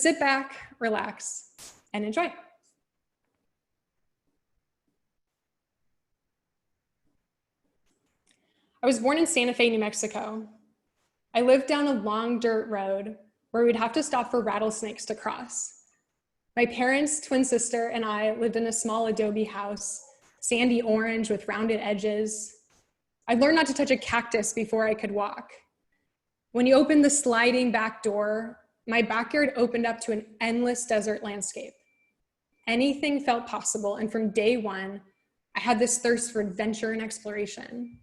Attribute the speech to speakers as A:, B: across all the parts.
A: sit back, relax, and enjoy. I was born in Santa Fe, New Mexico. I lived down a long dirt road where we'd have to stop for rattlesnakes to cross. My parents, twin sister, and I lived in a small adobe house, sandy orange with rounded edges. I learned not to touch a cactus before I could walk. When you opened the sliding back door, my backyard opened up to an endless desert landscape. Anything felt possible, and from day one, I had this thirst for adventure and exploration.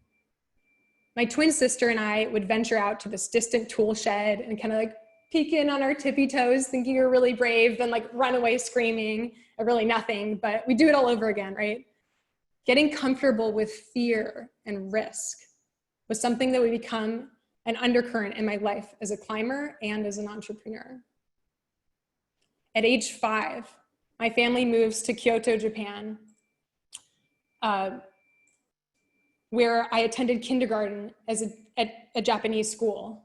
A: My twin sister and I would venture out to this distant tool shed and kind of like peek in on our tippy toes, thinking we were really brave, then like run away screaming at really nothing, but we do it all over again, right? Getting comfortable with fear and risk was something that would become an undercurrent in my life as a climber and as an entrepreneur. At age 5, my family moves to Kyoto, Japan, where I attended kindergarten at a Japanese school.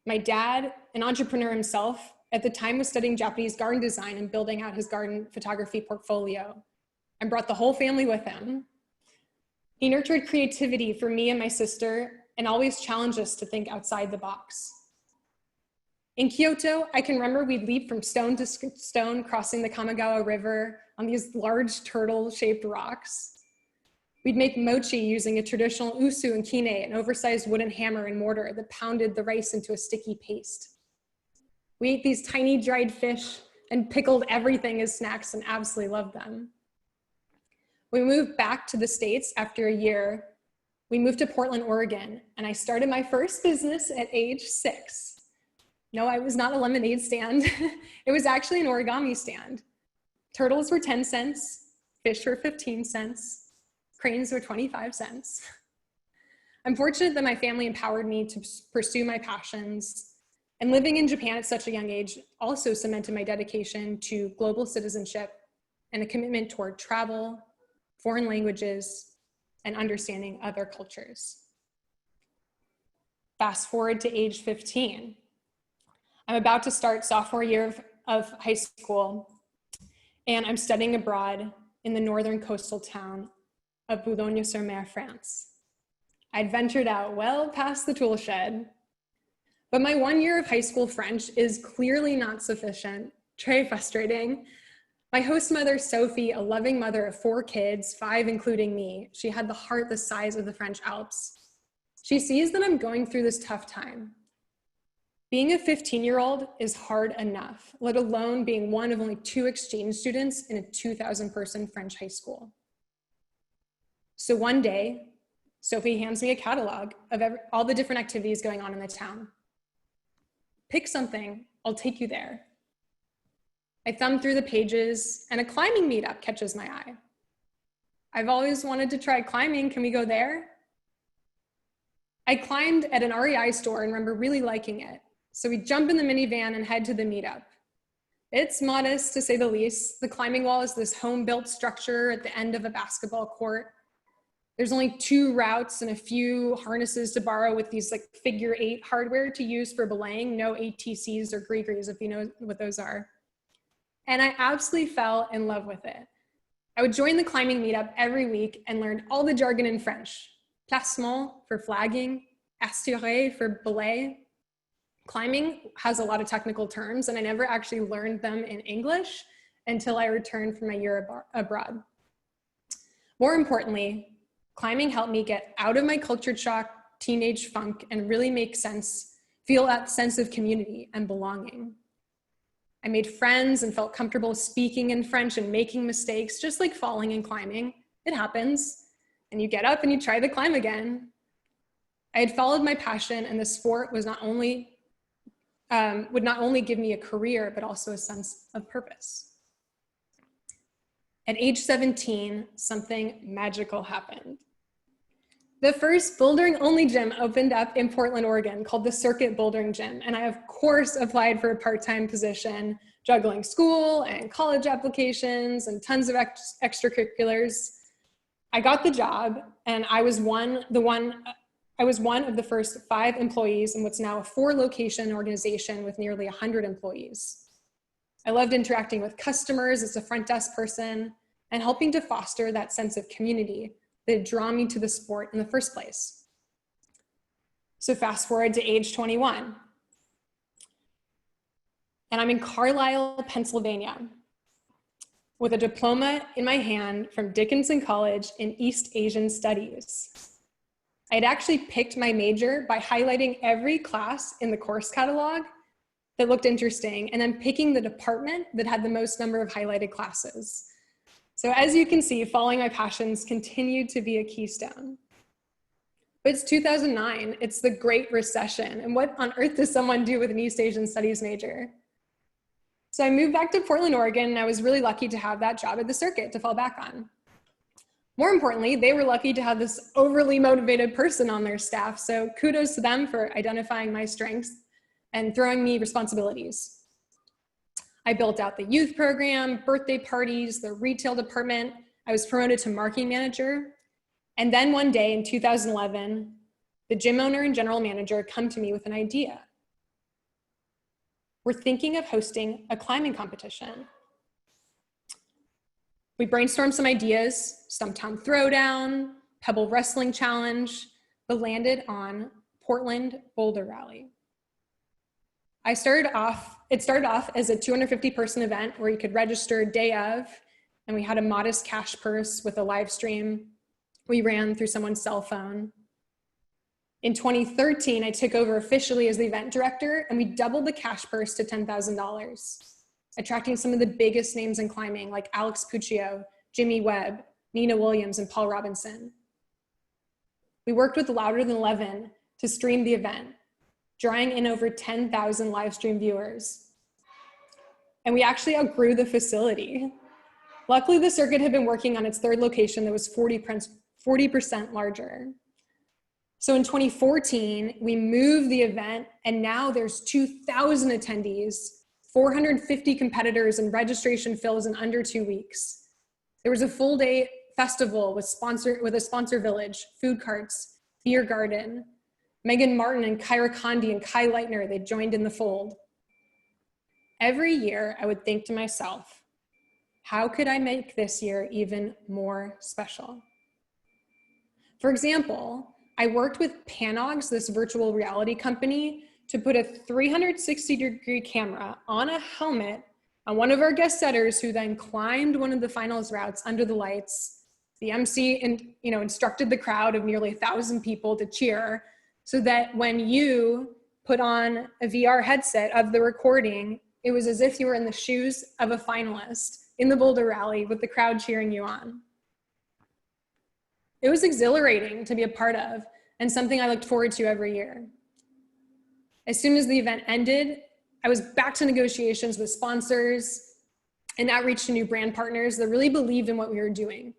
A: My dad, an entrepreneur himself, at the time was studying Japanese garden design and building out his garden photography portfolio, and brought the whole family with him. He nurtured creativity for me and my sister and always challenged us to think outside the box. In Kyoto, I can remember we'd leap from stone to stone, crossing the Kamigawa River on these large turtle-shaped rocks. We'd make mochi using a traditional usu and kine, an oversized wooden hammer and mortar that pounded the rice into a sticky paste. We ate these tiny dried fish and pickled everything as snacks and absolutely loved them. We moved back to the States after a year. We moved to Portland, Oregon, and I started my first business at age 6. No, I was not a lemonade stand. It was actually an origami stand. Turtles were 10 cents, fish were 15 cents. Cranes were 25 cents. I'm fortunate that my family empowered me to pursue my passions, and living in Japan at such a young age also cemented my dedication to global citizenship and a commitment toward travel, foreign languages, and understanding other cultures. Fast forward to age 15. I'm about to start sophomore year of high school, and I'm studying abroad in the northern coastal town of Boulogne-sur-Mer, France. I'd ventured out well past the tool shed, but my 1 year of high school French is clearly not sufficient. Très frustrating. My host mother, Sophie, a loving mother of 4 kids, 5 including me, she had the heart the size of the French Alps. She sees that I'm going through this tough time. Being a 15-year-old is hard enough, let alone being one of only 2 exchange students in a 2,000-person French high school. So one day, Sophie hands me a catalog of all the different activities going on in the town. Pick something, I'll take you there. I thumb through the pages and a climbing meetup catches my eye. I've always wanted to try climbing, can we go there? I climbed at an REI store and remember really liking it. So we jump in the minivan and head to the meetup. It's modest to say the least. The climbing wall is this home-built structure at the end of a basketball court. There's only 2 routes and a few harnesses to borrow with these like figure 8 hardware to use for belaying, no ATCs or gree-grees if you know what those are. And I absolutely fell in love with it. I would join the climbing meetup every week and learn all the jargon in French. Placement for flagging, assurer for belay. Climbing has a lot of technical terms and I never actually learned them in English until I returned from my year abroad. More importantly, climbing helped me get out of my culture shock, teenage funk, and really feel that sense of community and belonging. I made friends and felt comfortable speaking in French and making mistakes, just like falling and climbing. It happens, and you get up and you try the climb again. I had followed my passion, and the sport was would not only give me a career, but also a sense of purpose. At age 17, something magical happened. The first bouldering only gym opened up in Portland, Oregon called the Circuit Bouldering Gym. And I, of course, applied for a part-time position, juggling school and college applications and tons of extracurriculars. I got the job and I was one of the first 5 employees in what's now a 4-location organization with nearly 100 employees. I loved interacting with customers as a front desk person and helping to foster that sense of community that had drawn me to the sport in the first place. So fast forward to age 21. And I'm in Carlisle, Pennsylvania, with a diploma in my hand from Dickinson College in East Asian Studies. I had actually picked my major by highlighting every class in the course catalog that looked interesting, and then picking the department that had the most number of highlighted classes. So as you can see, following my passions continued to be a keystone. But it's 2009, it's the Great Recession, and what on earth does someone do with an East Asian Studies major? So I moved back to Portland, Oregon, and I was really lucky to have that job at the circuit to fall back on. More importantly, they were lucky to have this overly motivated person on their staff, so kudos to them for identifying my strengths and throwing me responsibilities. I built out the youth program, birthday parties, the retail department. I was promoted to marketing manager. And then one day in 2011, the gym owner and general manager come to me with an idea. We're thinking of hosting a climbing competition. We brainstormed some ideas, Stumptown Throwdown, Pebble Wrestling Challenge, but landed on Portland Boulder Rally. It started off as a 250-person event where you could register day of, and we had a modest cash purse with a live stream we ran through someone's cell phone. In 2013, I took over officially as the event director, and we doubled the cash purse to $10,000, attracting some of the biggest names in climbing like Alex Puccio, Jimmy Webb, Nina Williams, and Paul Robinson. We worked with Louder Than 11 to stream the event, drawing in over 10,000 live stream viewers. And we actually outgrew the facility. Luckily, the circuit had been working on its third location that was 40% larger. So in 2014, we moved the event, and now there's 2,000 attendees, 450 competitors, and registration fills in under 2 weeks. There was a full day festival with a sponsor village, food carts, beer garden. Megan Martin and Kyra Condi and Kai Leitner, they joined in the fold. Every year, I would think to myself, how could I make this year even more special? For example, I worked with Panogs, this virtual reality company, to put a 360-degree camera on a helmet on one of our guest setters, who then climbed one of the finals routes under the lights. The MC instructed the crowd of nearly 1,000 people to cheer, so that when you put on a VR headset of the recording, it was as if you were in the shoes of a finalist in the Boulder Rally with the crowd cheering you on. It was exhilarating to be a part of, and something I looked forward to every year. As soon as the event ended, I was back to negotiations with sponsors and outreach to new brand partners that really believed in what we were doing,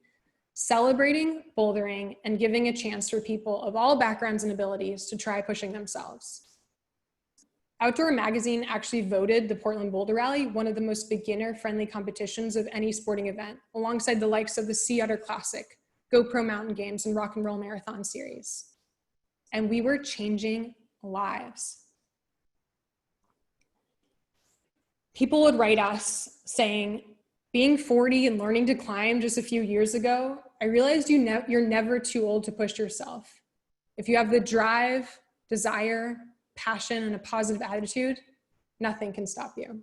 A: celebrating bouldering and giving a chance for people of all backgrounds and abilities to try pushing themselves. Outdoor Magazine actually voted the Portland Boulder Rally one of the most beginner-friendly competitions of any sporting event, alongside the likes of the Sea Otter Classic, GoPro Mountain Games, and Rock and Roll Marathon Series. And we were changing lives. People would write us saying, being 40 and learning to climb just a few years ago, I realized you're never too old to push yourself. If you have the drive, desire, passion, and a positive attitude, nothing can stop you.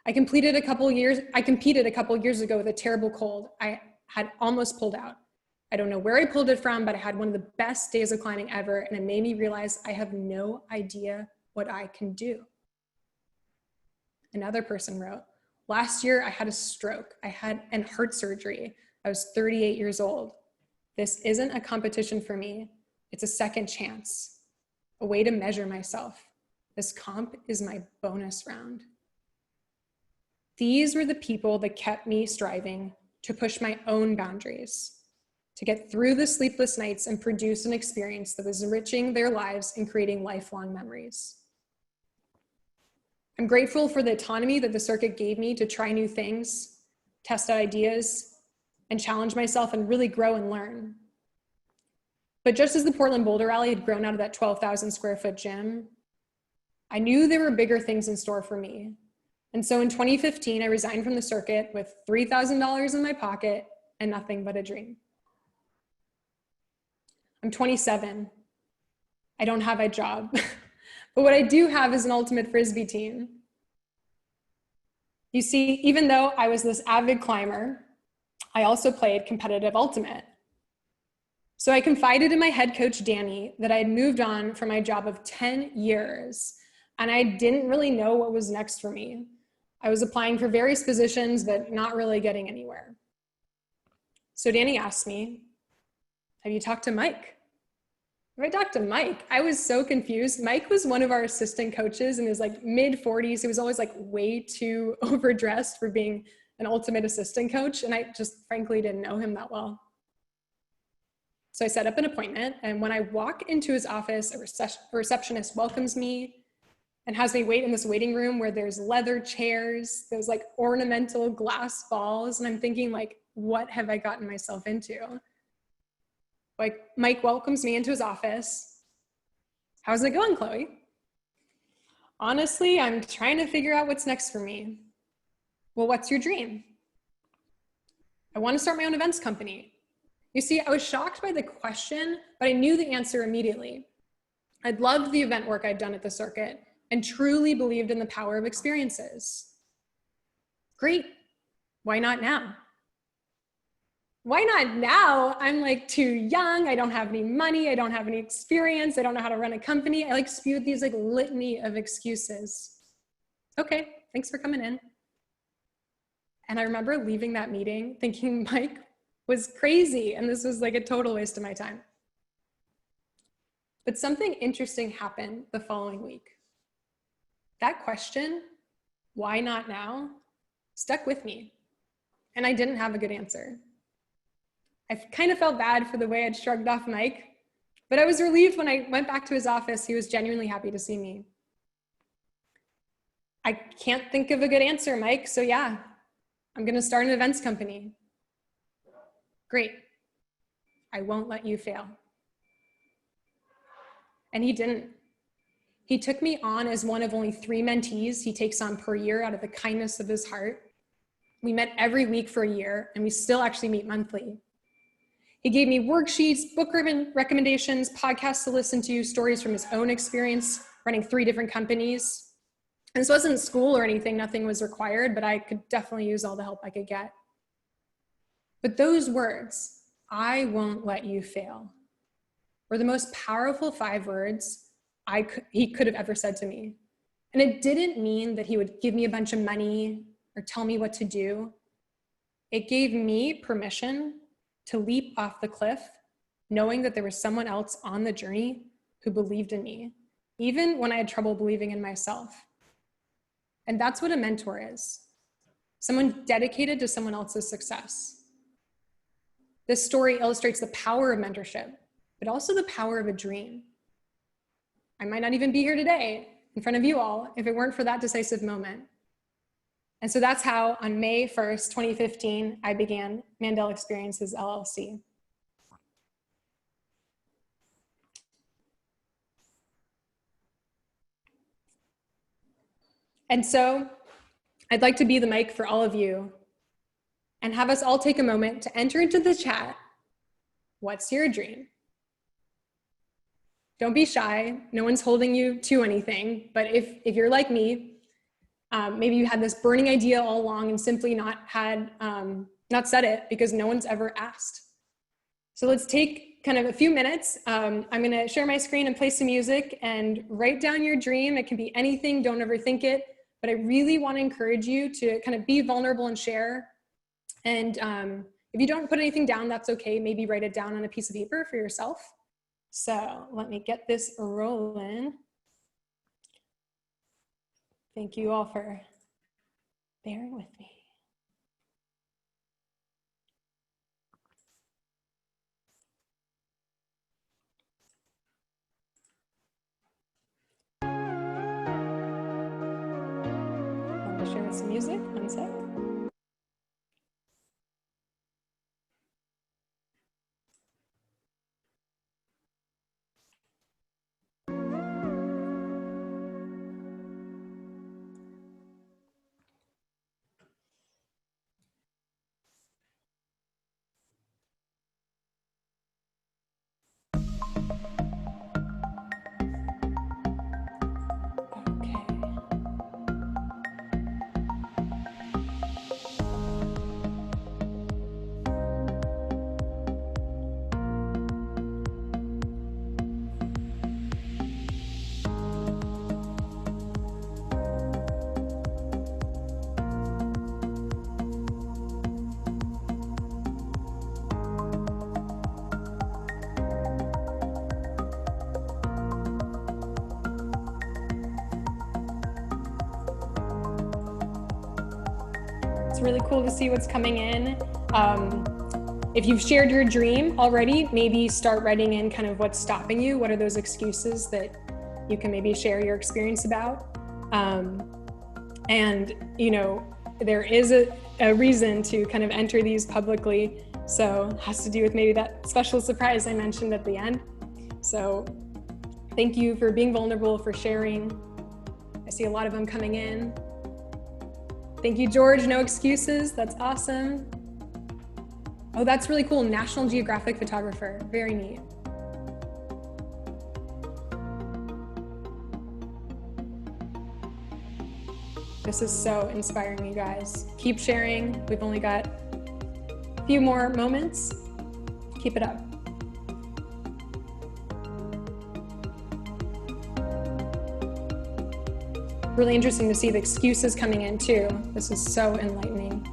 A: I competed a couple years ago with a terrible cold. I had almost pulled out. I don't know where I pulled it from, but I had one of the best days of climbing ever, and it made me realize I have no idea what I can do. Another person wrote, last year I had a stroke. I had heart surgery. I was 38 years old. This isn't a competition for me. It's a second chance, a way to measure myself. This comp is my bonus round. These were the people that kept me striving to push my own boundaries, to get through the sleepless nights and produce an experience that was enriching their lives and creating lifelong memories. I'm grateful for the autonomy that the circuit gave me to try new things, test out ideas, and challenge myself and really grow and learn. But just as the Portland Boulder Rally had grown out of that 12,000 square foot gym, I knew there were bigger things in store for me. And so in 2015, I resigned from the circuit with $3,000 in my pocket and nothing but a dream. I'm 27. I don't have a job, but what I do have is an ultimate Frisbee team. You see, even though I was this avid climber, I also played competitive ultimate. So I confided in my head coach, Danny, that I had moved on from my job of 10 years and I didn't really know what was next for me. I was applying for various positions, but not really getting anywhere. So Danny asked me, have you talked to Mike? I talked to Mike. I was so confused. Mike was one of our assistant coaches in his like mid 40s. He was always like way too overdressed for being an ultimate assistant coach. And I just frankly didn't know him that well. So I set up an appointment. And when I walk into his office, a receptionist welcomes me and has me wait in this waiting room where there's leather chairs, there's like ornamental glass balls. And I'm thinking like, what have I gotten myself into? Like Mike welcomes me into his office. How's it going, Chloe? Honestly, I'm trying to figure out what's next for me. Well, what's your dream? I want to start my own events company. You see, I was shocked by the question, but I knew the answer immediately. I'd loved the event work I'd done at the circuit and truly believed in the power of experiences. Great, why not now? Why not now? I'm like too young, I don't have any money, I don't have any experience, I don't know how to run a company. I like spewed these like litany of excuses. Okay, thanks for coming in. And I remember leaving that meeting thinking Mike was crazy and this was like a total waste of my time. But something interesting happened the following week. That question, why not now, stuck with me. And I didn't have a good answer. I kind of felt bad for the way I'd shrugged off Mike, but I was relieved when I went back to his office. He was genuinely happy to see me. I can't think of a good answer, Mike, so yeah, I'm gonna start an events company. Great, I won't let you fail. And he didn't. He took me on as one of only 3 mentees he takes on per year out of the kindness of his heart. We met every week for a year, and we still actually meet monthly. He gave me worksheets, book recommendations, podcasts to listen to, stories from his own experience running 3 different companies. And this wasn't school or anything, nothing was required, but I could definitely use all the help I could get. But those words, I won't let you fail, were the most powerful 5 words he could have ever said to me. And it didn't mean that he would give me a bunch of money or tell me what to do. It gave me permission to leap off the cliff, knowing that there was someone else on the journey who believed in me, even when I had trouble believing in myself. And that's what a mentor is. Someone dedicated to someone else's success. This story illustrates the power of mentorship, but also the power of a dream. I might not even be here today in front of you all if it weren't for that decisive moment. And so that's how on May 1st, 2015, I began Mandell Experiences, LLC. And so I'd like to be the mic for all of you and have us all take a moment to enter into the chat. What's your dream? Don't be shy. No one's holding you to anything. But if you're like me, maybe you had this burning idea all along and simply not said it because no one's ever asked. So let's take kind of a few minutes. I'm gonna share my screen and play some music and write down your dream. It can be anything, don't overthink it. But I really wanna encourage you to kind of be vulnerable and share. And if you don't put anything down, that's okay. Maybe write it down on a piece of paper for yourself. So let me get this rolling. Thank you all for bearing with me. Let me share some music, one sec. It's really cool to see what's coming in. If you've shared your dream already, maybe start writing in kind of what's stopping you. What are those excuses that you can maybe share your experience about? And, you know, there is a reason to kind of enter these publicly. So it has to do with maybe that special surprise I mentioned at the end. So thank you for being vulnerable, for sharing. I see a lot of them coming in. Thank you, George. No excuses. That's awesome. Oh, that's really cool. National Geographic photographer. Very neat. This is so inspiring, you guys. Keep sharing. We've only got a few more moments. Keep it up. Really interesting to see the excuses coming in too. This is so enlightening.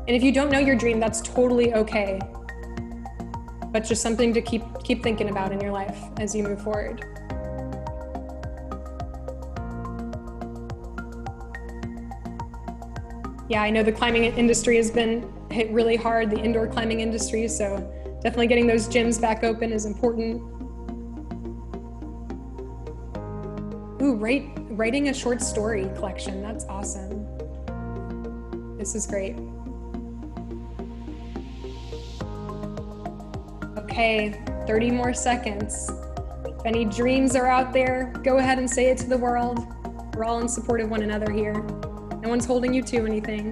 A: And if you don't know your dream, that's totally okay. But just something to keep thinking about in your life as you move forward. Yeah, I know the climbing industry has been hit really hard, the indoor climbing industry, so definitely getting those gyms back open is important. Ooh, writing a short story collection, that's awesome. This is great. Okay, 30 more seconds. If any dreams are out there, go ahead and say it to the world. We're all in support of one another here. No one's holding you to anything.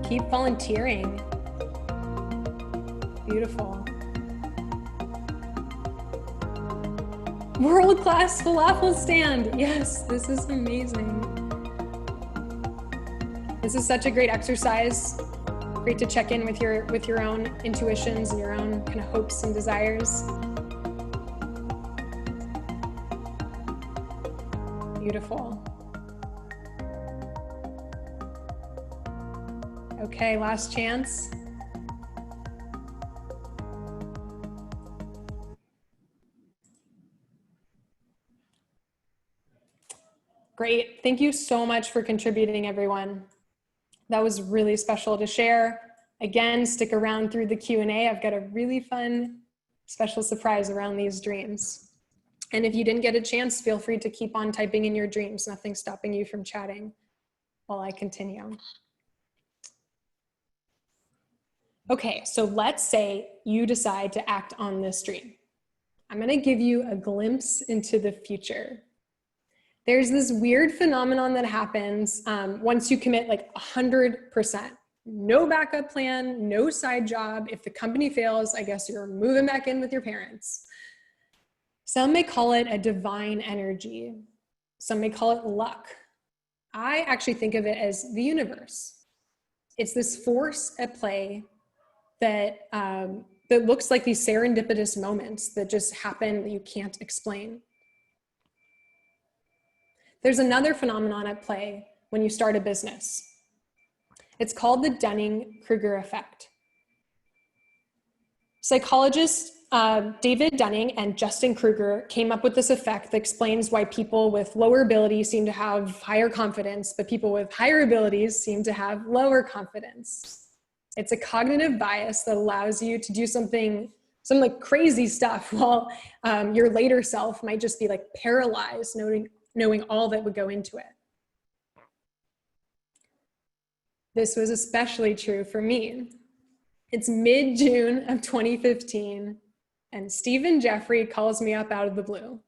A: Keep volunteering. Beautiful. World-class falafel stand. Yes, this is amazing. This is such a great exercise. Great to check in with your own intuitions and your own kind of hopes and desires. Beautiful. Okay, last chance. Great. Thank you so much for contributing, everyone. That was really special to share. Again, stick around through the Q&A. I've got a really fun special surprise around these dreams. And if you didn't get a chance, feel free to keep on typing in your dreams. Nothing's stopping you from chatting while I continue. Okay, so let's say you decide to act on this dream. I'm gonna give you a glimpse into the future. There's this weird phenomenon that happens once you commit like 100%. No backup plan, no side job. If the company fails, I guess you're moving back in with your parents. Some may call it a divine energy. Some may call it luck. I actually think of it as the universe. It's this force at play that, that looks like these serendipitous moments that just happen that you can't explain. There's another phenomenon at play when you start a business. It's called the Dunning-Kruger effect. Psychologists David Dunning and Justin Kruger came up with this effect that explains why people with lower abilities seem to have higher confidence, but people with higher abilities seem to have lower confidence. It's a cognitive bias that allows you to do some like crazy stuff while your later self might just be like paralyzed, knowing all that would go into it. This was especially true for me. It's mid-June of 2015, and Stephen Jeffrey calls me up out of the blue.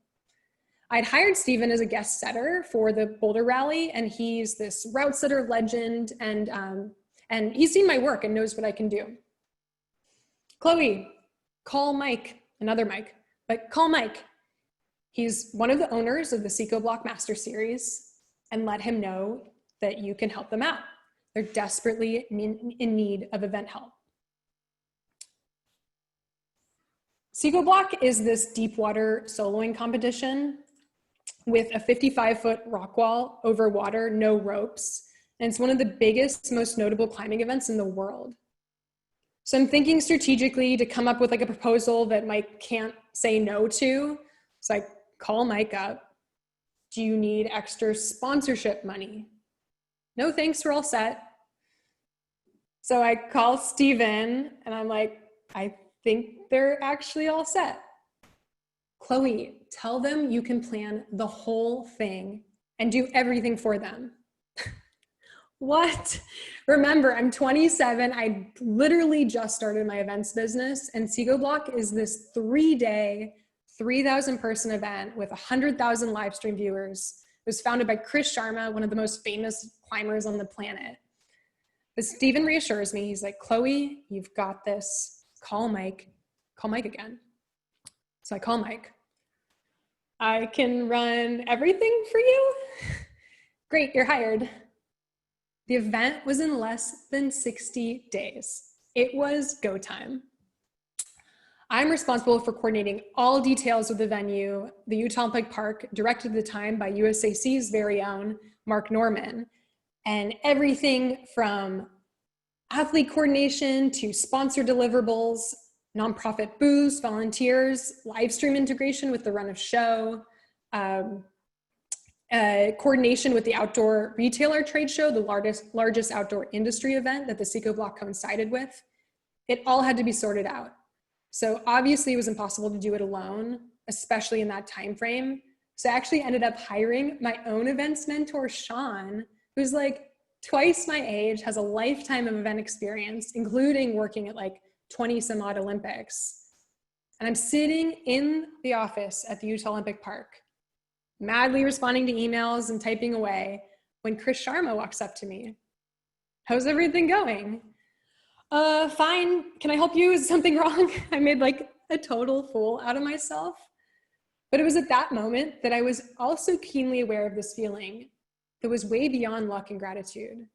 A: I'd hired Stephen as a guest setter for the Boulder Rally, and he's this route setter legend, and he's seen my work and knows what I can do. Chloe, call Mike, another Mike, but call Mike. He's one of the owners of the Seco Block Master Series, and let him know that you can help them out. They're desperately in need of event help. Seco Block is this deep water soloing competition with a 55-foot rock wall over water, no ropes. And it's one of the biggest, most notable climbing events in the world. So I'm thinking strategically to come up with like a proposal that Mike can't say no to. So I call Mike up. Do you need extra sponsorship money? No, thanks, we're all set. So I call Steven and I'm like, I think they're actually all set. Chloe, tell them you can plan the whole thing and do everything for them. What? Remember, I'm 27. I literally just started my events business, and Seago Block is this 3-day, 3,000 person event with 100,000 live stream viewers. It was founded by Chris Sharma, one of the most famous climbers on the planet. But Steven reassures me. He's like, Chloe, you've got this. Call Mike. Call Mike again. So I call Mike. I can run everything for you? Great, you're hired. The event was in less than 60 days. It was go time. I'm responsible for coordinating all details of the venue, the Utah Olympic Park, directed at the time by USAC's very own Mark Norman, and everything from athlete coordination to sponsor deliverables, nonprofit booths, volunteers, live stream integration with the run of show, coordination with the outdoor retailer trade show, the largest outdoor industry event that the Seago Block coincided with. It all had to be sorted out. So obviously it was impossible to do it alone, especially in that time frame. So I actually ended up hiring my own events mentor, Sean, who's like twice my age, has a lifetime of event experience, including working at like 20 some odd Olympics. And I'm sitting in the office at the Utah Olympic Park, madly responding to emails and typing away, when Chris Sharma walks up to me. How's everything going? Fine, can I help you? Is something wrong? I made like a total fool out of myself. But it was at that moment that I was also keenly aware of this feeling that was way beyond luck and gratitude.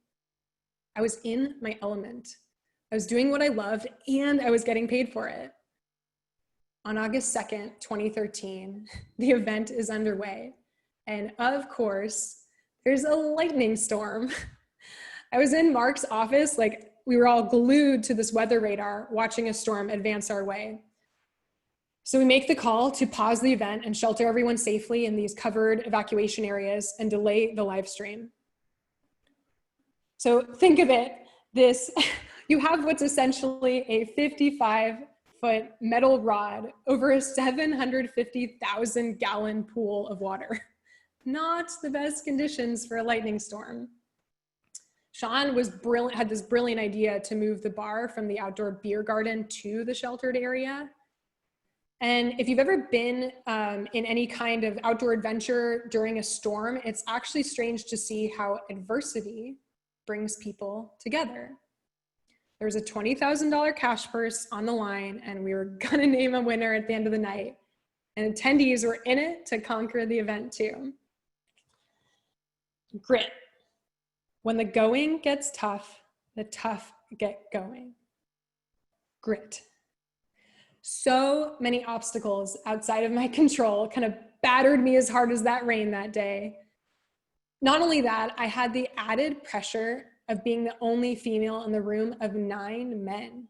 A: I was in my element. I was doing what I loved and I was getting paid for it. On August 2nd, 2013, the event is underway. And of course, there's a lightning storm. I was in Mark's office, like we were all glued to this weather radar, watching a storm advance our way. So we make the call to pause the event and shelter everyone safely in these covered evacuation areas and delay the live stream. So think of it, you have what's essentially a 55-foot metal rod over a 750,000 gallon pool of water. Not the best conditions for a lightning storm. Sean was brilliant, had this brilliant idea to move the bar from the outdoor beer garden to the sheltered area. And if you've ever been in any kind of outdoor adventure during a storm, it's actually strange to see how adversity brings people together. There was a $20,000 cash purse on the line, and we were gonna name a winner at the end of the night. And attendees were in it to conquer the event too. Grit. When the going gets tough, the tough get going. Grit. So many obstacles outside of my control kind of battered me as hard as that rain that day. Not only that, I had the added pressure of being the only female in the room of 9 men.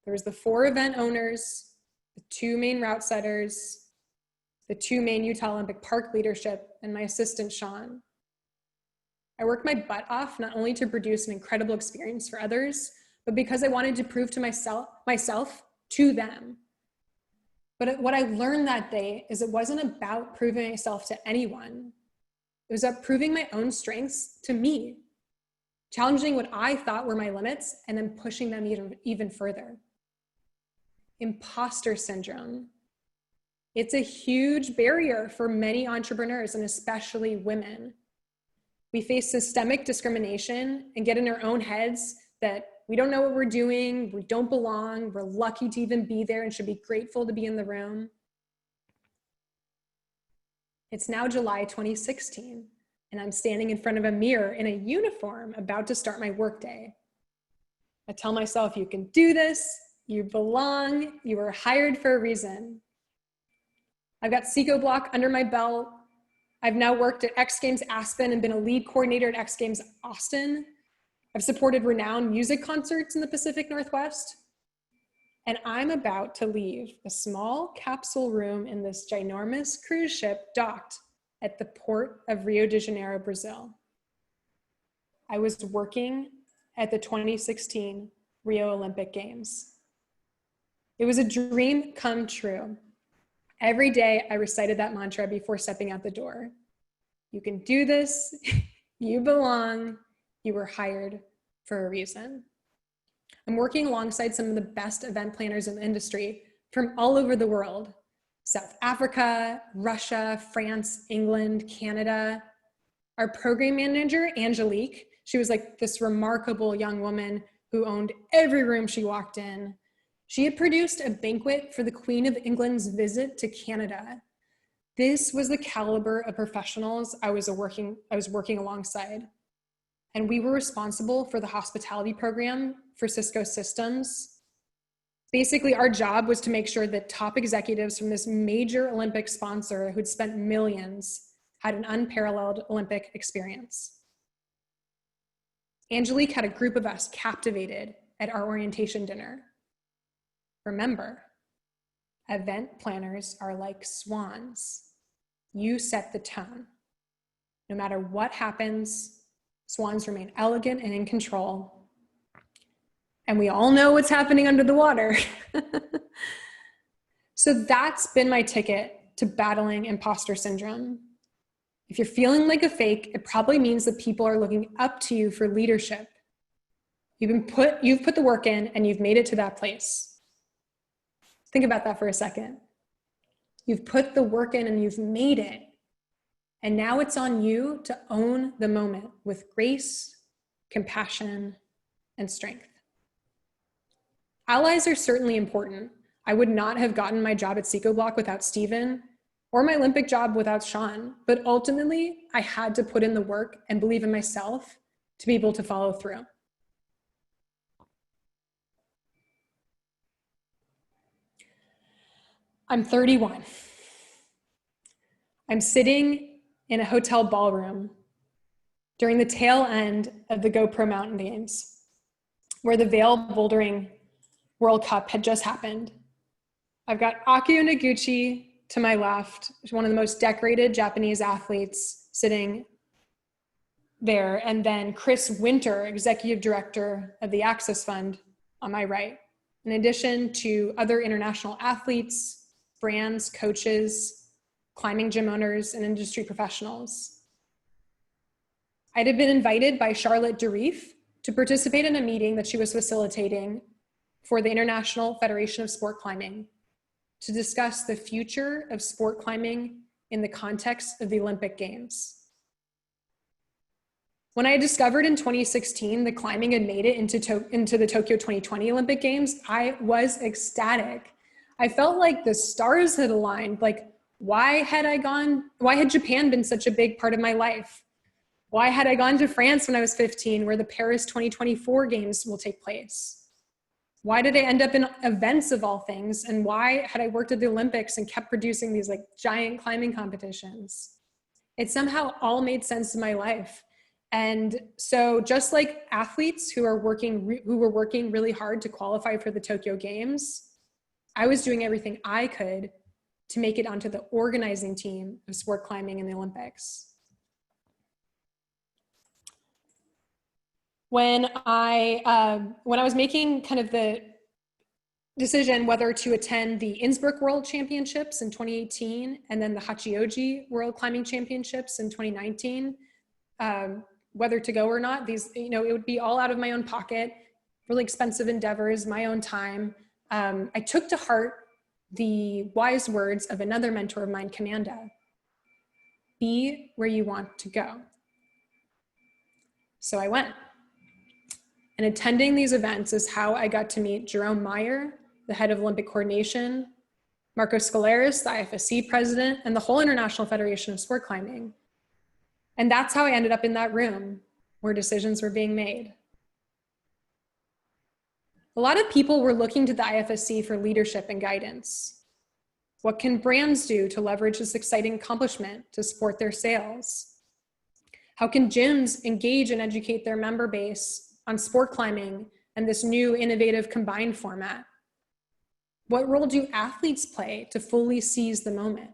A: There was the 4 event owners, the 2 main route setters, the 2 main Utah Olympic Park leadership, and my assistant, Sean. I worked my butt off not only to produce an incredible experience for others, but because I wanted to prove to myself to them. But what I learned that day is it wasn't about proving myself to anyone. It was about proving my own strengths to me, challenging what I thought were my limits and then pushing them even further. Imposter syndrome. It's a huge barrier for many entrepreneurs and especially women. We face systemic discrimination and get in our own heads that we don't know what we're doing, we don't belong, we're lucky to even be there and should be grateful to be in the room. It's now July 2016, and I'm standing in front of a mirror in a uniform about to start my workday. I tell myself, you can do this, you belong, you were hired for a reason. I've got Seago Block under my belt. I've now worked at X Games Aspen and been a lead coordinator at X Games Austin. I've supported renowned music concerts in the Pacific Northwest. and I'm about to leave a small capsule room in this ginormous cruise ship docked at the port of Rio de Janeiro, Brazil. I was working at the 2016 Rio Olympic Games. It was a dream come true. Every day I recited that mantra before stepping out the door. You can do this, you belong, you were hired for a reason. I'm working alongside some of the best event planners in the industry from all over the world: South Africa, Russia, France, England, Canada. Our program manager, Angelique, she was like this remarkable young woman who owned every room she walked in. She had produced a banquet for the Queen of England's visit to Canada. This was the caliber of professionals I was working alongside. And we were responsible for the hospitality program for Cisco Systems. Basically, our job was to make sure that top executives from this major Olympic sponsor who'd spent millions had an unparalleled Olympic experience. Angelique had a group of us captivated at our orientation dinner. Remember, event planners are like swans. You set the tone. No matter what happens, swans remain elegant and in control. And we all know what's happening under the water. So that's been my ticket to battling imposter syndrome. If you're feeling like a fake, it probably means that people are looking up to you for leadership. You've put the work in and you've made it to that place. Think about that for a second. You've put the work in and you've made it. And now it's on you to own the moment with grace, compassion, and strength. Allies are certainly important. I would not have gotten my job at Seco Block without Stephen, or my Olympic job without Sean, but ultimately I had to put in the work and believe in myself to be able to follow through. I'm 31. I'm sitting in a hotel ballroom during the tail end of the GoPro Mountain Games, where the Vail Bouldering World Cup had just happened. I've got Akio Noguchi to my left, one of the most decorated Japanese athletes, sitting there, and then Chris Winter, executive director of the Access Fund, on my right, in addition to other international athletes, brands, coaches, climbing gym owners, and industry professionals. I'd have been invited by Charlotte Derif to participate in a meeting that she was facilitating for the International Federation of Sport Climbing to discuss the future of sport climbing in the context of the Olympic Games. When I discovered in 2016 that climbing had made it into the Tokyo 2020 Olympic Games, I was ecstatic. I felt like the stars had aligned. Like, why had Japan been such a big part of my life? Why had I gone to France when I was 15, where the Paris 2024 Games will take place? Why did I end up in events of all things? And why had I worked at the Olympics and kept producing these like giant climbing competitions? It somehow all made sense in my life. And so just like athletes who were working really hard to qualify for the Tokyo Games, I was doing everything I could to make it onto the organizing team of sport climbing in the Olympics. When I was making kind of the decision whether to attend the Innsbruck World Championships in 2018 and then the Hachioji World Climbing Championships in 2019, whether to go or not, these, it would be all out of my own pocket, really expensive endeavors, my own time. I took to heart the wise words of another mentor of mine, Commanda: be where you want to go. So I went. And attending these events is how I got to meet Jerome Meyer, the head of Olympic coordination, Marco Scolaris, the IFSC president, and the whole International Federation of Sport Climbing. And that's how I ended up in that room where decisions were being made. A lot of people were looking to the IFSC for leadership and guidance. What can brands do to leverage this exciting accomplishment to support their sales? How can gyms engage and educate their member base on sport climbing and this new innovative combined format? What role do athletes play to fully seize the moment?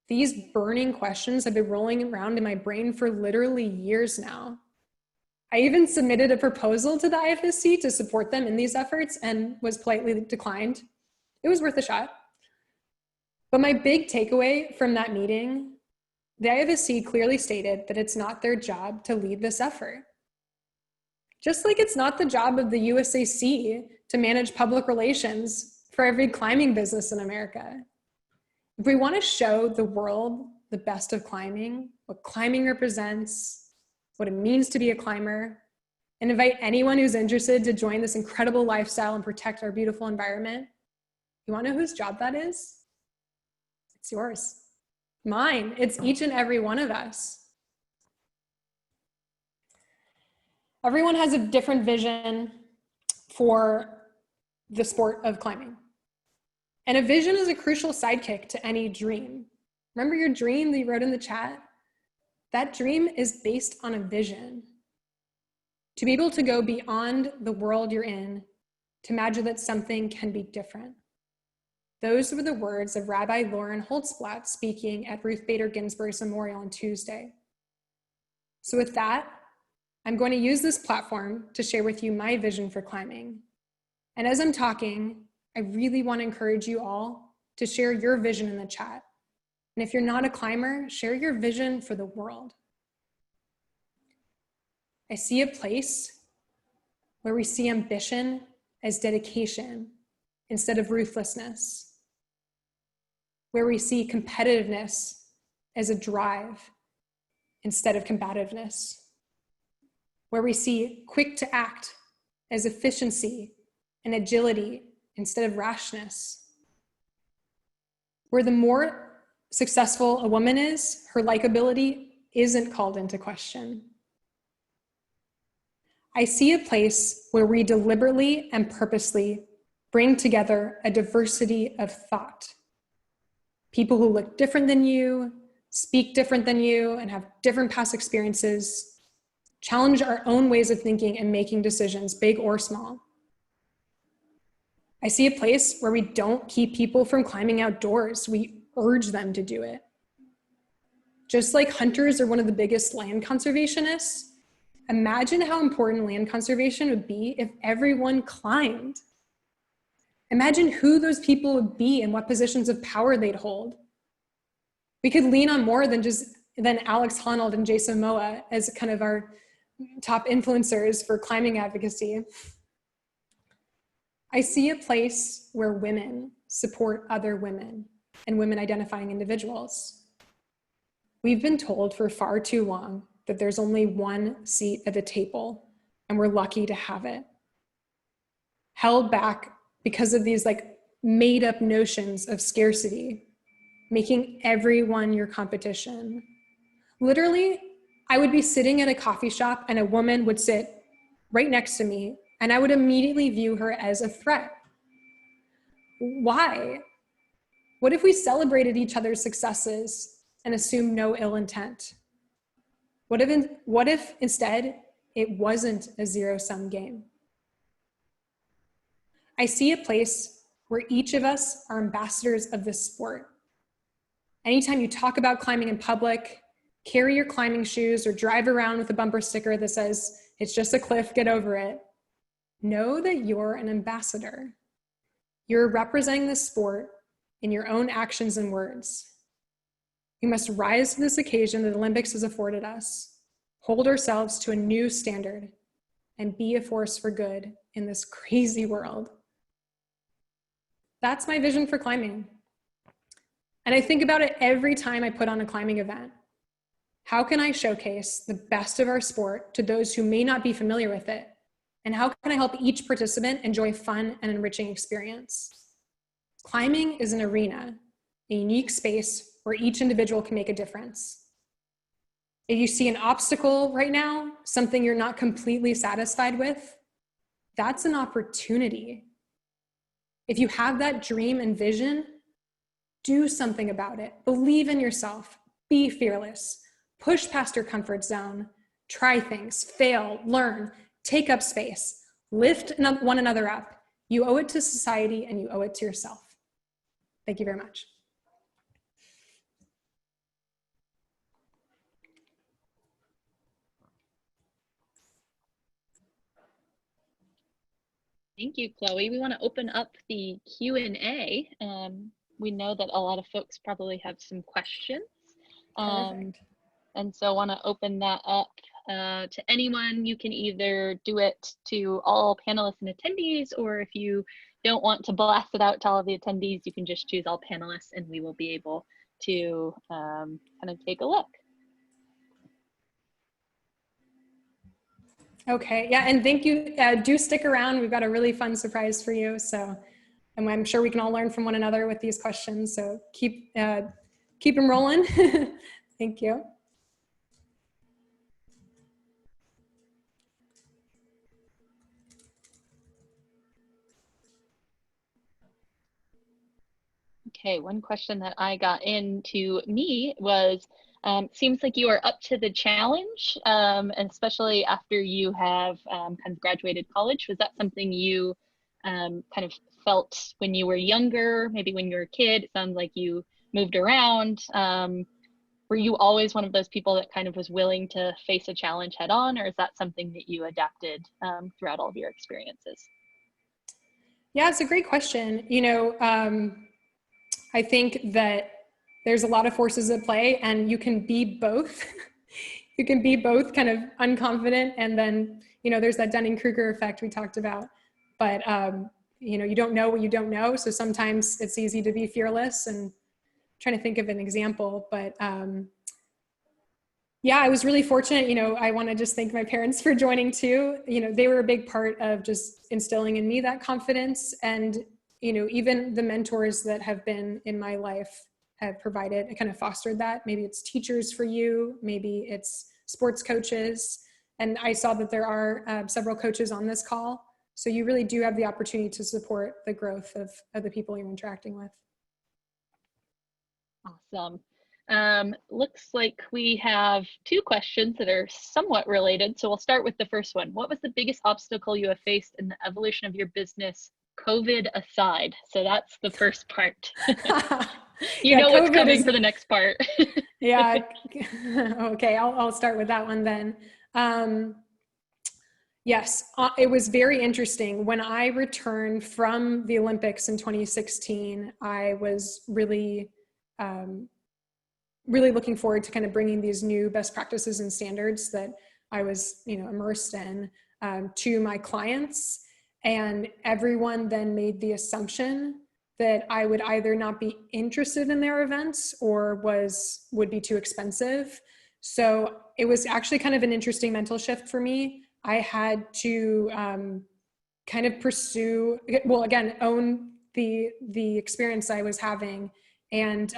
A: These burning questions have been rolling around in my brain for literally years now. I even submitted a proposal to the IFSC to support them in these efforts and was politely declined. It was worth a shot. But my big takeaway from that meeting, the IFSC clearly stated that it's not their job to lead this effort. Just like it's not the job of the USAC to manage public relations for every climbing business in America. If we want to show the world the best of climbing, what climbing represents, what it means to be a climber, and invite anyone who's interested to join this incredible lifestyle and protect our beautiful environment, you want to know whose job that is? It's yours. Mine. It's each and every one of us. Everyone has a different vision for the sport of climbing. And a vision is a crucial sidekick to any dream. Remember your dream that you wrote in the chat? That dream is based on a vision. To be able to go beyond the world you're in, to imagine that something can be different. Those were the words of Rabbi Lauren Holtzblatt speaking at Ruth Bader Ginsburg's memorial on Tuesday. So with that, I'm going to use this platform to share with you my vision for climbing. And as I'm talking, I really want to encourage you all to share your vision in the chat. And if you're not a climber, share your vision for the world. I see a place where we see ambition as dedication instead of ruthlessness, where we see competitiveness as a drive instead of combativeness, where we see quick to act as efficiency and agility instead of rashness, where the more successful a woman is, her likability isn't called into question. I see a place where we deliberately and purposely bring together a diversity of thought. People who look different than you, speak different than you, and have different past experiences, challenge our own ways of thinking and making decisions, big or small. I see a place where we don't keep people from climbing outdoors. We urge them to do it. Just like hunters are one of the biggest land conservationists, imagine how important land conservation would be if everyone climbed. Imagine who those people would be and what positions of power they'd hold. We could lean on more than Alex Honnold and Jason Moa as kind of our top influencers for climbing advocacy. I see a place where women support other women and women identifying individuals. We've been told for far too long that there's only one seat at the table, and we're lucky to have it. Held back because of these made up notions of scarcity, making everyone your competition. Literally, I would be sitting at a coffee shop and a woman would sit right next to me and I would immediately view her as a threat. Why? What if we celebrated each other's successes and assumed no ill intent? What if instead it wasn't a zero-sum game? I see a place where each of us are ambassadors of this sport. Anytime you talk about climbing in public, carry your climbing shoes or drive around with a bumper sticker that says, "It's just a cliff, get over it," know that you're an ambassador. You're representing the sport in your own actions and words. We must rise to this occasion that the Olympics has afforded us, hold ourselves to a new standard, and be a force for good in this crazy world. That's my vision for climbing. And I think about it every time I put on a climbing event. How can I showcase the best of our sport to those who may not be familiar with it? And how can I help each participant enjoy a fun and enriching experience? Climbing is an arena, a unique space where each individual can make a difference. If you see an obstacle right now, something you're not completely satisfied with, that's an opportunity. If you have that dream and vision, do something about it. Believe in yourself, be fearless, push past your comfort zone, try things, fail, learn, take up space, lift one another up, You owe it to society and you owe it to yourself. Thank you very much.
B: Thank you, Chloe. We want to open up the Q&A. We know that a lot of folks probably have some questions. And so I want to open that up to anyone. You can either do it to all panelists and attendees, or if you don't want to blast it out to all of the attendees, you can just choose all panelists and we will be able to kind of take a look.
A: Okay, yeah, and thank you. Do stick around. We've got a really fun surprise for you. So, and I'm sure we can all learn from one another with these questions. So keep them rolling. Thank you.
B: Okay, one question that I got into me was, seems like you are up to the challenge, and especially after you have kind of graduated college. Was that something you kind of felt when you were younger, maybe when you were a kid? It sounds like you moved around. Were you always one of those people that kind of was willing to face a challenge head on, or is that something that you adapted throughout all of your experiences?
A: Yeah, it's a great question. You know, I think that there's a lot of forces at play and you can be both. You can be both kind of unconfident and then, you know, there's that Dunning-Kruger effect we talked about. But, you know, you don't know what you don't know. So sometimes it's easy to be fearless, and I'm trying to think of an example. But yeah, I was really fortunate. You know, I want to just thank my parents for joining too. You know, they were a big part of just instilling in me that confidence. And you know, even the mentors that have been in my life have provided, kind of fostered that. Maybe it's teachers for you, maybe it's sports coaches. And I saw that there are several coaches on this call. So you really do have the opportunity to support the growth of the people you're interacting with.
B: Awesome. Looks like we have two questions that are somewhat related. So we'll start with the first one. What was the biggest obstacle you have faced in the evolution of your business, COVID aside? So that's the first part. You know what's coming for the next part.
A: Yeah. Okay, I'll start with that one then. Yes, it was very interesting. When I returned from the Olympics in 2016, I was really, really looking forward to kind of bringing these new best practices and standards that I was, you know, immersed in to my clients. And everyone then made the assumption that I would either not be interested in their events or would be too expensive. So it was actually kind of an interesting mental shift for me. I had to kind of pursue, well, again, own the experience I was having and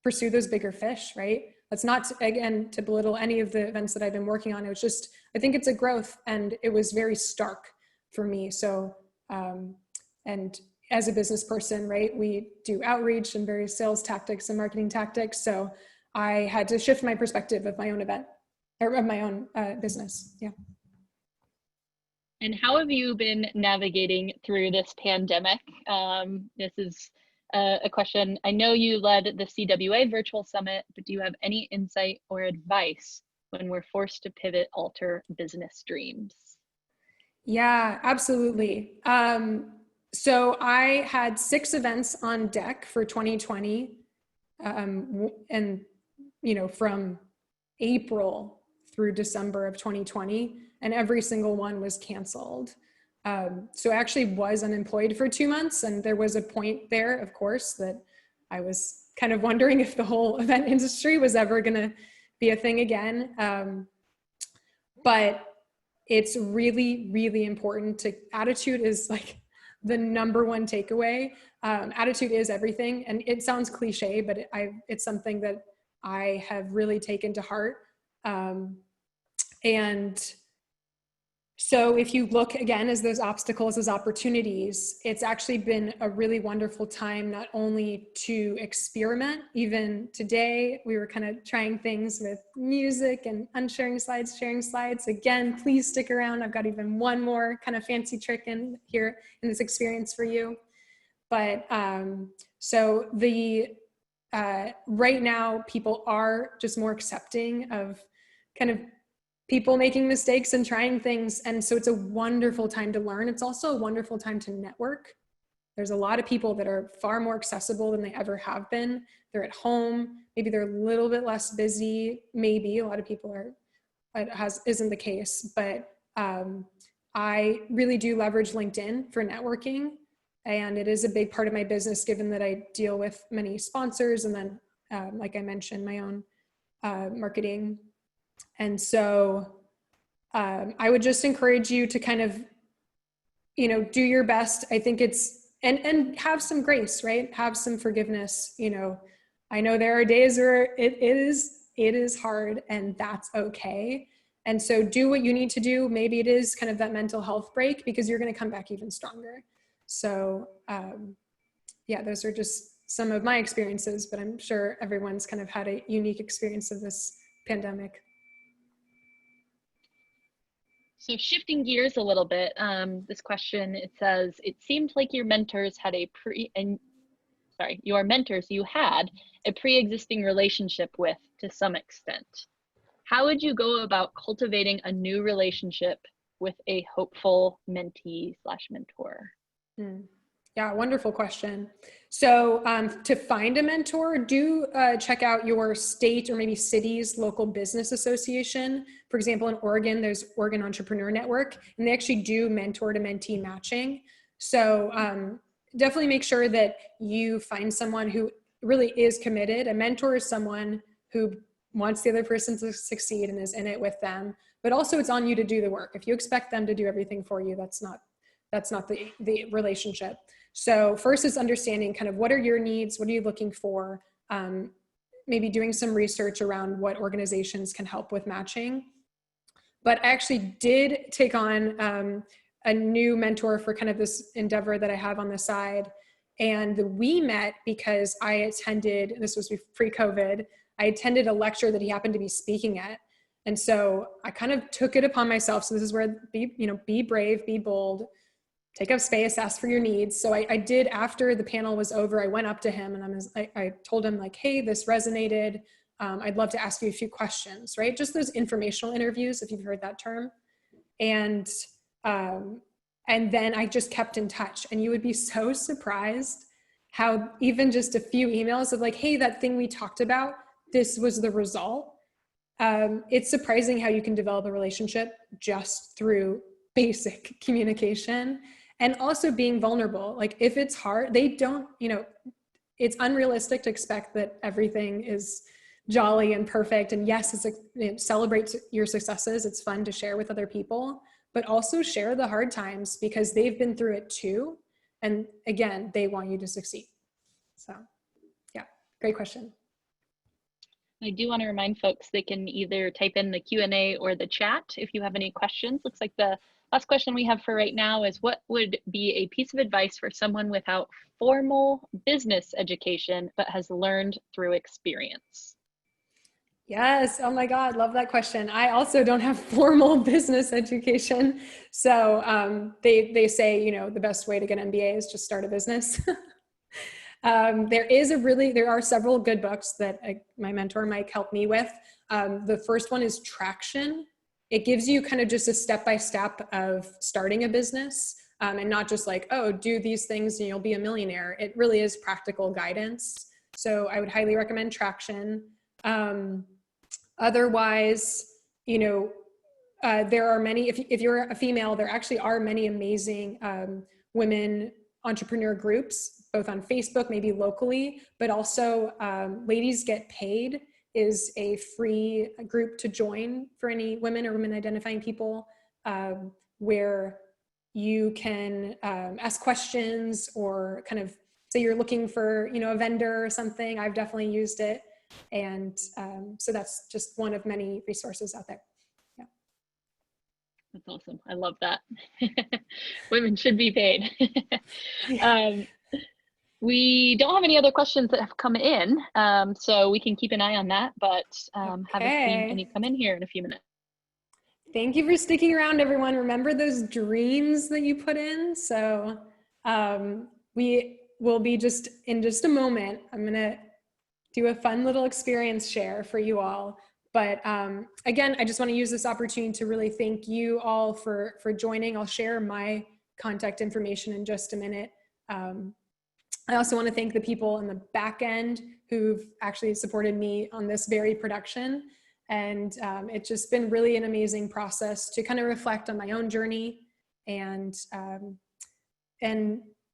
A: pursue those bigger fish, right? That's not, again, to belittle any of the events that I've been working on. It was just, I think it's a growth, and it was very stark for me. So, and as a business person, right, we do outreach and various sales tactics and marketing tactics. So I had to shift my perspective of my own event, or of my own business. Yeah.
B: And how have you been navigating through this pandemic? This is a question. I know you led the CWA Virtual Summit, but do you have any insight or advice when we're forced to pivot, alter business dreams?
A: Yeah, absolutely. So I had 6 events on deck for 2020. And, you know, from April through December of 2020, and every single one was canceled. So I actually was unemployed for 2 months, and there was a point there, of course, that I was kind of wondering if the whole event industry was ever going to be a thing again. But it's really, really important to, attitude is like the #1 takeaway. Attitude is everything. And it sounds cliche, but it's something that I have really taken to heart. And So if you look again as those obstacles as opportunities, it's actually been a really wonderful time not only to experiment. Even today, we were kind of trying things with music and unsharing slides, sharing slides. Again, please stick around. I've got even one more kind of fancy trick in here in this experience for you. But so right now, people are just more accepting of kind of people making mistakes and trying things. And so it's a wonderful time to learn. It's also a wonderful time to network. There's a lot of people that are far more accessible than they ever have been. They're at home. Maybe they're a little bit less busy. Maybe a lot of people are, isn't the case, but I really do leverage LinkedIn for networking. And it is a big part of my business, given that I deal with many sponsors and then, like I mentioned, my own marketing. And so I would just encourage you to kind of, do your best. I think it's, and have some grace, right? Have some forgiveness. I know there are days where it is hard, and that's okay. And so do what you need to do. Maybe it is kind of that mental health break, because you're going to come back even stronger. So yeah, those are just some of my experiences, but I'm sure everyone's kind of had a unique experience of this pandemic.
B: So shifting gears a little bit, this question, it says, it seemed like your mentors had you had a pre-existing relationship with to some extent. How would you go about cultivating a new relationship with a hopeful mentee/mentor?
A: Yeah, wonderful question. So to find a mentor, do check out your state or maybe city's local business association. For example, in Oregon, there's Oregon Entrepreneur Network, and they actually do mentor to mentee matching. So definitely make sure that you find someone who really is committed. A mentor is someone who wants the other person to succeed and is in it with them, but also it's on you to do the work. If you expect them to do everything for you, that's not the relationship. So first is understanding kind of what are your needs, what are you looking for, maybe doing some research around what organizations can help with matching. But I actually did take on a new mentor for kind of this endeavor that I have on the side. And we met because I attended, this was pre-COVID, I attended a lecture that he happened to be speaking at. And so I kind of took it upon myself. So this is where be brave, be bold, take up space, ask for your needs. So I did, after the panel was over, I went up to him and I told him like, hey, this resonated. I'd love to ask you a few questions, right? Just those informational interviews, if you've heard that term. And then I just kept in touch, and you would be so surprised how even just a few emails of like, hey, that thing we talked about, this was the result. It's surprising how you can develop a relationship just through basic communication. And also being vulnerable. Like if it's hard, they don't, it's unrealistic to expect that everything is jolly and perfect. And yes, celebrate your successes. It's fun to share with other people, but also share the hard times, because they've been through it too. And again, they want you to succeed. So yeah, great question.
B: I do want to remind folks they can either type in the Q&A or the chat if you have any questions. Looks like the last question we have for right now is, what would be a piece of advice for someone without formal business education but has learned through experience?
A: Yes. Oh my God. Love that question. I also don't have formal business education. So they say, the best way to get an MBA is just start a business. There are several good books that my mentor Mike helped me with. The first one is Traction. It gives you kind of just a step-by-step of starting a business, and not just like, oh, do these things and you'll be a millionaire. It really is practical guidance. So I would highly recommend Traction. Otherwise, there are many, if you're a female, there actually are many amazing women entrepreneur groups, both on Facebook, maybe locally, but also Ladies Get Paid is a free group to join for any women or women identifying people, where you can ask questions or kind of say you're looking for, a vendor or something. I've definitely used it. And so that's just one of many resources out there. Yeah.
B: That's awesome. I love that. Women should be paid. We don't have any other questions that have come in, so we can keep an eye on that, but haven't seen any come in here in a few minutes.
A: Thank you for sticking around, everyone. Remember those dreams that you put in? So we will be in just a moment. I'm going to do a fun little experience share for you all. But again, I just want to use this opportunity to really thank you all for joining. I'll share my contact information in just a minute. I also want to thank the people in the back end who've actually supported me on this very production. And it's just been really an amazing process to kind of reflect on my own journey. And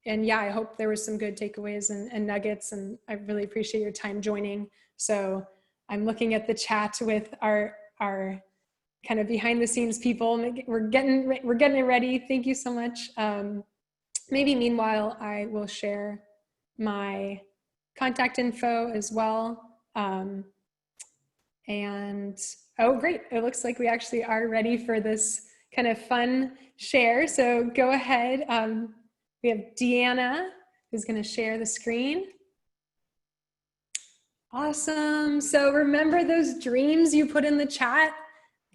A: yeah, I hope there was some good takeaways and nuggets, and I really appreciate your time joining. So I'm looking at the chat with our kind of behind the scenes people. We're getting it ready. Thank you so much. Maybe meanwhile, I will share my contact info as well. And oh, great. It looks like we actually are ready for this kind of fun share. So go ahead. We have Deanna who's going to share the screen. Awesome. So remember those dreams you put in the chat?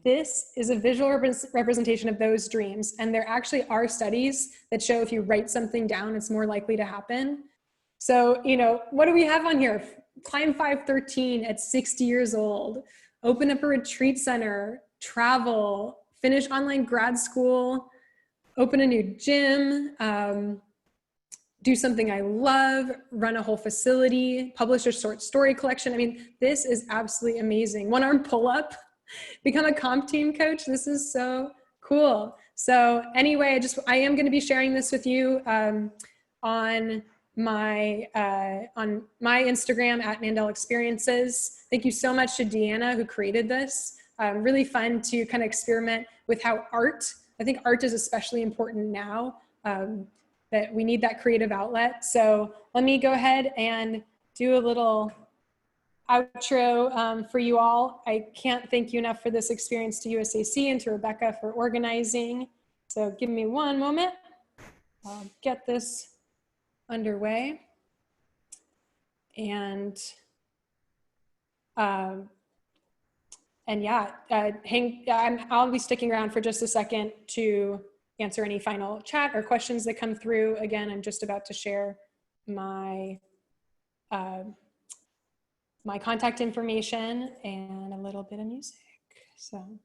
A: This is a visual representation of those dreams. And there actually are studies that show if you write something down, it's more likely to happen. So, you know, what do we have on here? Climb 513 at 60 years old, open up a retreat center, travel, finish online grad school, open a new gym, do something I love, run a whole facility, publish a short story collection. I mean, this is absolutely amazing. One arm pull up, become a comp team coach. This is so cool. So anyway, I am going to be sharing this with you on my Instagram at Mandell Experiences. Thank you so much to Deanna who created this. Really fun to kind of experiment with how I think art is especially important now, that we need that creative outlet. So let me go ahead and do a little outro for you all. I can't thank you enough for this experience, to USAC and to Rebecca for organizing. So give me one moment. I'll get this underway. And yeah, I'll be sticking around for just a second to answer any final chat or questions that come through. Again, I'm just about to share my my contact information and a little bit of music. So.